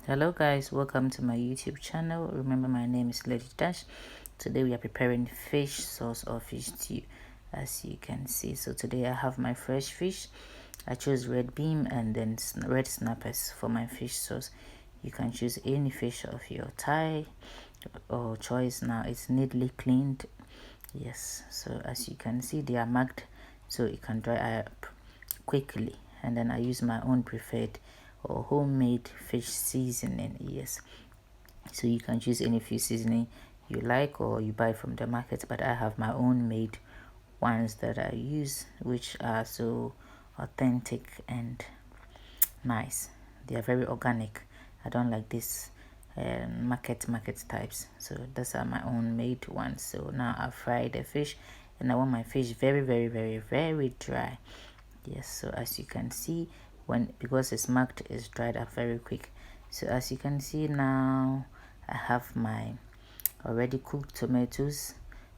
Hello guys, welcome to my YouTube channel. Remember, my name is Lady Dash. Today we are preparing fish sauce or fish stew, as you can see. So today I have my fresh fish. I chose red beam and then red snappers for my fish sauce. You can choose any fish of your type or choice. Now it's neatly cleaned. Yes, so as you can see, they are marked so it can dry up quickly. And then I use my own preferred or homemade fish seasoning. Yes, so you can choose any fish seasoning you like or you buy from the market, but I have my own made ones that I use, which are so authentic and nice. They are very organic. I don't like this market types, so those are my own made ones. So now I fry the fish, and I want my fish very dry. Yes, so as you can see, when because it's marked, it's dried up very quick. So as you can see now, I have my already cooked tomatoes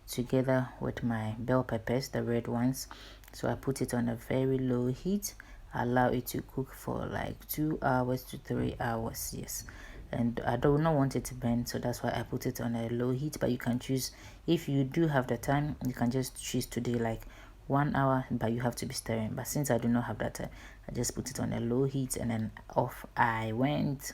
together with my bell peppers, the red ones. So I put it on a very low heat, allow it to cook for like 2 hours to 3 hours. Yes, and I do not want it to burn, so that's why I put it on a low heat. But you can choose, if you do have the time, you can just choose to do like 1 hour, but you have to be stirring. But since I do not have that time, I just put it on a low heat and then off I went.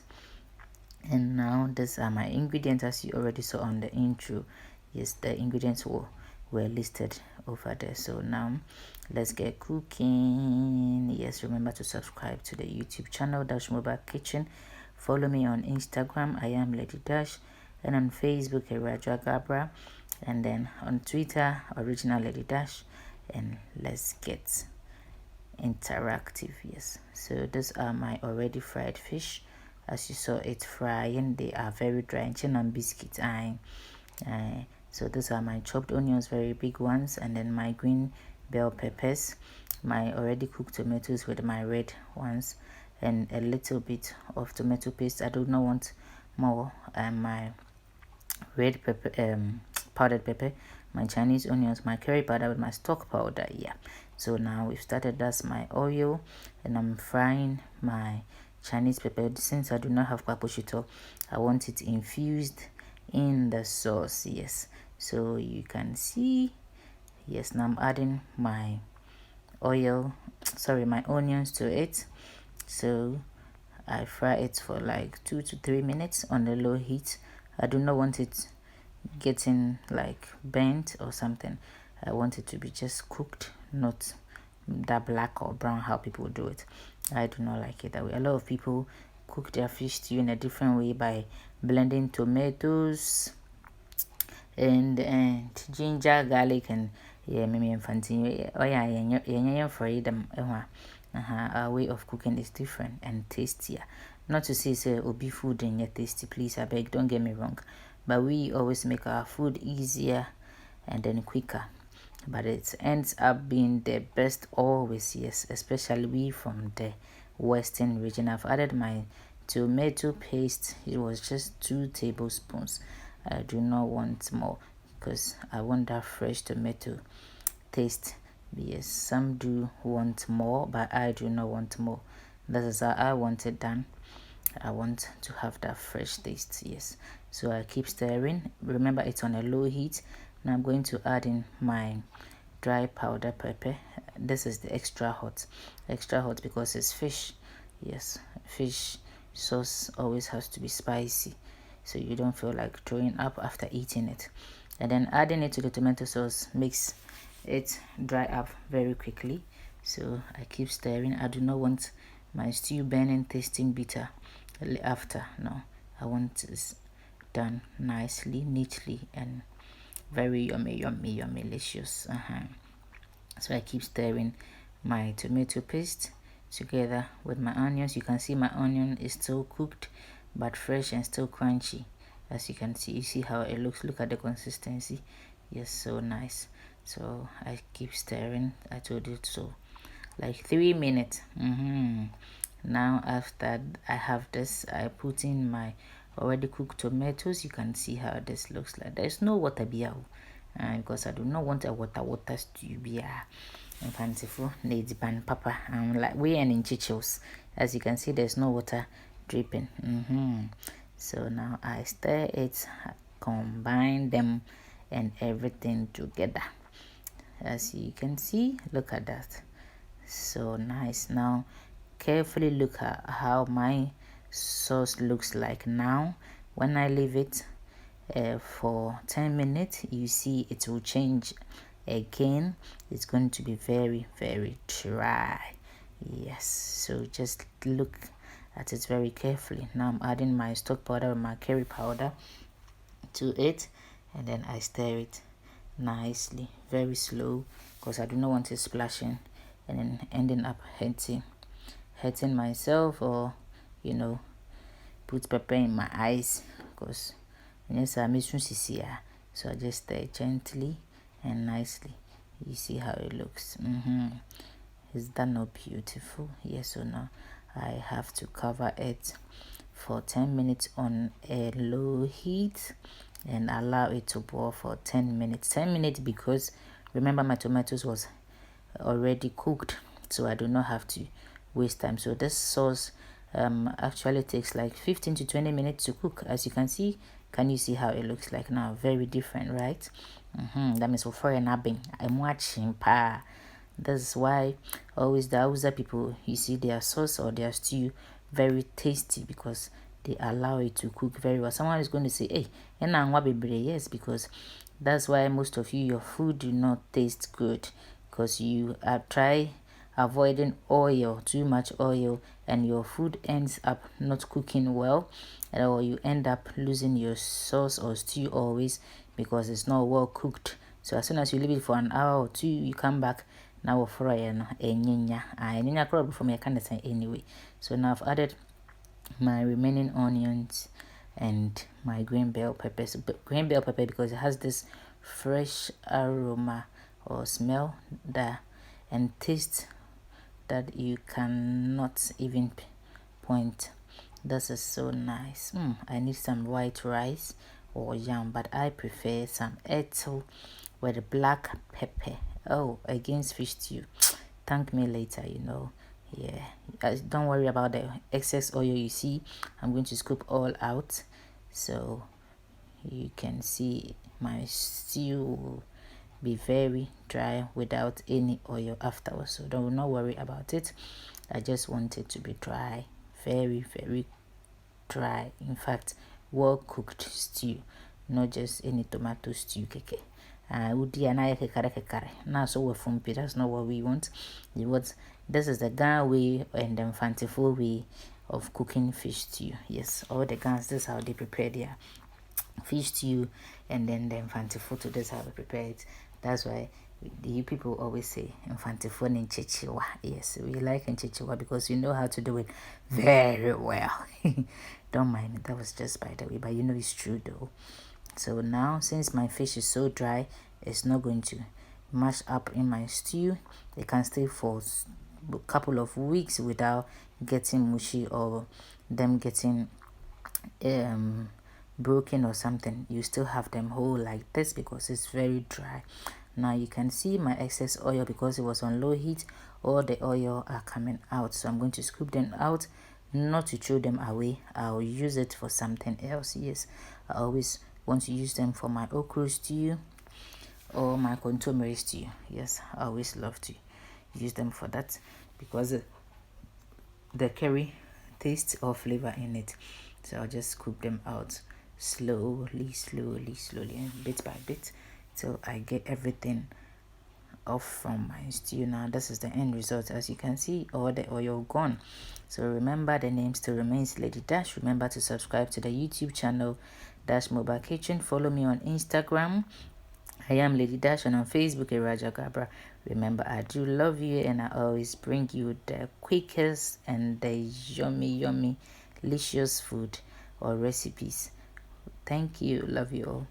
And now these are my ingredients, as you already saw on the intro. Yes, the ingredients were listed over there. So now let's get cooking. Yes, remember to subscribe to the YouTube channel Dash Mobile Kitchen. Follow me on Instagram, I am Lady Dash, and on Facebook, Raja Gabra, and then on Twitter, Original Lady Dash. And let's get interactive. Yes, so these are my already fried fish. As you saw it frying, they are very dry and biscuit. So those are my chopped onions, very big ones, and then my green bell peppers, my already cooked tomatoes with my red ones, and a little bit of tomato paste. I do not want more. And my red pepper, powdered pepper, my Chinese onions, my curry powder with my stock powder. Yeah, so now we've started. That's my oil, and I'm frying my Chinese pepper. Since I do not have paposhito, I want it infused in the sauce. Yes, so you can see. Yes, now I'm adding my oil, sorry, my onions to it. So I fry it for like 2 to 3 minutes on the low heat. I do not want it getting like burnt or something. I want it to be just cooked, not that black or brown how people do it. I do not like it that way. A lot of people cook their fish stew in a different way by blending tomatoes and ginger, garlic, and yeah, maybe fancy. Oh yeah, for them. Our way of cooking is different and tastier. Not to say say obi food and yet tasty. Please, I beg, don't get me wrong. But we always make our food easier and then quicker. But it ends up being the best always. Yes, especially we from the western region. I've added my tomato paste. It was just 2 tablespoons. I do not want more because I want that fresh tomato taste. Yes, some do want more, but I do not want more. That is how I want it done. I want to have that fresh taste. Yes, so I keep stirring. Remember, it's on a low heat. Now I'm going to add in my dry powder pepper. This is the extra hot because it's fish. Yes, fish sauce always has to be spicy, so you don't feel like throwing up after eating it. And then adding it to the tomato sauce makes it dry up very quickly. So I keep stirring. I do not want my stew burning, tasting bitter after. No, I want this done nicely, neatly, and very yummy, delicious. So I keep stirring my tomato paste together with my onions. You can see my onion is still cooked but fresh and still crunchy. As you can see, you see how it looks. Look at the consistency. Yes, so nice. So I keep stirring. I told you so, like 3 minutes. Now after I have this, I put in my already cooked tomatoes. You can see how this looks like. There's no water biao, because I do not want a water stew bia. And fanciful needs pan papa. I'm like we and in chichos. As you can see, there's no water dripping. So now I stir it, combine them and everything together. As you can see, look at that, so nice. Now carefully look at how my sauce looks like now. When I leave it for 10 minutes, you see it will change again. It's going to be very, very dry. Yes, so just look at it very carefully. Now I'm adding my stock powder and my curry powder to it, and then I stir it nicely, very slow, because I do not want it splashing and then ending up hurting myself, or put pepper in my eyes, because yes, I miss here. So I just stir it gently and nicely. You see how it looks. Is that not beautiful? Yes or no? I have to cover it for 10 minutes on a low heat and allow it to boil for 10 minutes. 10 minutes because remember my tomatoes was already cooked, so I do not have to waste time. So this sauce actually takes like 15 to 20 minutes to cook. As you can see, can you see how it looks like now? Very different, right? That means for an abbing, I'm watching pa. That's why always the Hausa people, you see their sauce or their stew very tasty, because they allow it to cook very well. Someone is going to say, hey, yes, because that's why most of you, your food do not taste good, because you try avoiding oil, too much oil, and your food ends up not cooking well, or you end up losing your sauce or stew always because it's not well cooked. So as soon as you leave it for an hour or two, you come back, now for a crop from your kind of anyway. So now I've added my remaining onions and my green bell peppers. Green bell pepper because it has this fresh aroma or smell that and taste that you cannot even point. This is so nice. I need some white rice or yam, but I prefer some etzel with black pepper. Oh, against fish stew. Thank me later, Yeah, don't worry about the excess oil. You see, I'm going to scoop all out, so you can see my stew will be very dry without any oil afterwards. So don't not worry about it. I just want it to be dry, very, very dry. In fact, well cooked stew, not just any tomato stew keke. Now so we're from that's not what we want. This is the Ghana way and the fanciful way of cooking fish stew. Yes, all the Ghans, this is how they prepare their fish stew, and then the fanciful to this how we prepare it. That's why you people always say infantifo and chichiwa. Yes, we like chichiwa because you know how to do it very well. Don't mind it, that was just by the way, but it's true though. So now, since my fish is so dry, it's not going to mash up in my stew. It can stay for a couple of weeks without getting mushy or them getting broken or something. You still have them whole like this because it's very dry. Now you can see my excess oil because it was on low heat. All the oil are coming out, so I'm going to scoop them out, not to throw them away. I'll use it for something else. Yes, I always want to use them for my okra stew or my contomere stew. Yes, I always love to use them for that because the curry taste or flavor in it. So I'll just scoop them out slowly, and bit by bit till I get everything off from my stew. Now this is the end result. As you can see, all the oil gone. So remember, the name still remains Lady Dash. Remember to subscribe to the YouTube channel Dash Mobile Kitchen. Follow me on Instagram. I am Lady Dash, and on Facebook Raja Gabra. Remember, I do love you, and I always bring you the quickest and the yummy delicious food or recipes. Thank you. Love you all.